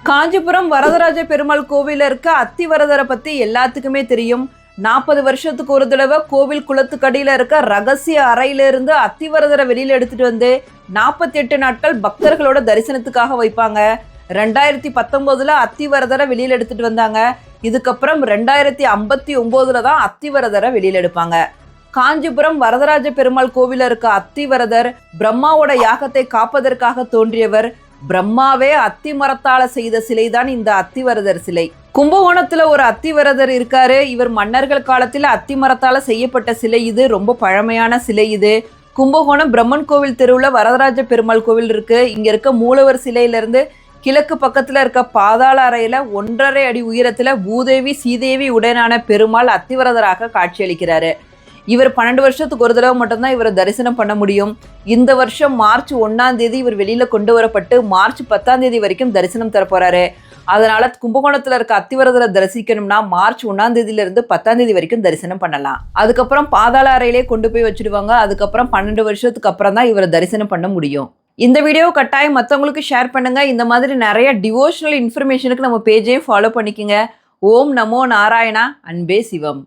காஞ்சிபுரம் வரதராஜ பெருமாள் கோவிலில் இருக்க அத்திவரதரை பற்றி எல்லாத்துக்குமே தெரியும். 40 வருஷத்துக்கு ஒரு தடவை கோவில் குளத்துக்கடியில் இருக்க ரகசிய அறையிலிருந்து அத்திவரதரை வெளியில் எடுத்துட்டு வந்து 48 நாட்கள் பக்தர்களோட தரிசனத்துக்காக வைப்பாங்க. 2019 அத்திவரதரை வெளியில் எடுத்துட்டு வந்தாங்க. இதுக்கப்புறம் 2059 தான் அத்திவரதரை வெளியில் எடுப்பாங்க. காஞ்சிபுரம் வரதராஜ பெருமாள் கோவிலில் இருக்க அத்திவரதர் பிரம்மாவோட யாகத்தை காப்பதற்காக தோன்றியவர். பிரம்மாவே அத்தி மரத்தால செய்த சிலைதான் இந்த அத்திவரதர் சிலை. கும்பகோணத்துல ஒரு அத்திவரதர் இருக்காரு. இவர் மன்னர்கள் காலத்தில் அத்தி மரத்தால செய்யப்பட்ட சிலை. இது ரொம்ப பழமையான சிலை. இது கும்பகோணம் பிரம்மன் கோவில் தெருவில் வரதராஜ பெருமாள் கோவில் இருக்கு. இங்க இருக்க மூலவர் சிலையிலிருந்து கிழக்கு பக்கத்துல இருக்க பாதாள அறையில 1.5 அடி உயரத்துல பூதேவி சீதேவி உடனான பெருமாள் அத்திவரதராக காட்சியளிக்கிறாரு. இவர் 12 வருஷத்துக்கு ஒரு தடவை மட்டும்தான் இவரை தரிசனம் பண்ண முடியும். இந்த வருஷம் மார்ச் 1ஆம் தேதி இவர் வெளியில கொண்டு வரப்பட்டு மார்ச் 10ஆம் தேதி வரைக்கும் தரிசனம் தர போறாரு. அதனால கும்பகோணத்துல இருக்க அத்திவரதரை தரிசிக்கணும்னா மார்ச் 1ஆம் தேதியில இருந்து 10ஆம் தேதி வரைக்கும் தரிசனம் பண்ணலாம். அதுக்கப்புறம் பாதாள அறையிலே கொண்டு போய் வச்சிடுவாங்க. அதுக்கப்புறம் 12 வருஷத்துக்கு அப்புறம் தான் இவரை தரிசனம் பண்ண முடியும். இந்த வீடியோ கட்டாயம் மற்றவங்களுக்கு ஷேர் பண்ணுங்க. இந்த மாதிரி நிறைய டிவோஷனல் இன்ஃபர்மேஷனுக்கு நம்ம பேஜையும் ஃபாலோ பண்ணிக்கோங்க. ஓம் நமோ நாராயணா. அன்பே சிவம்.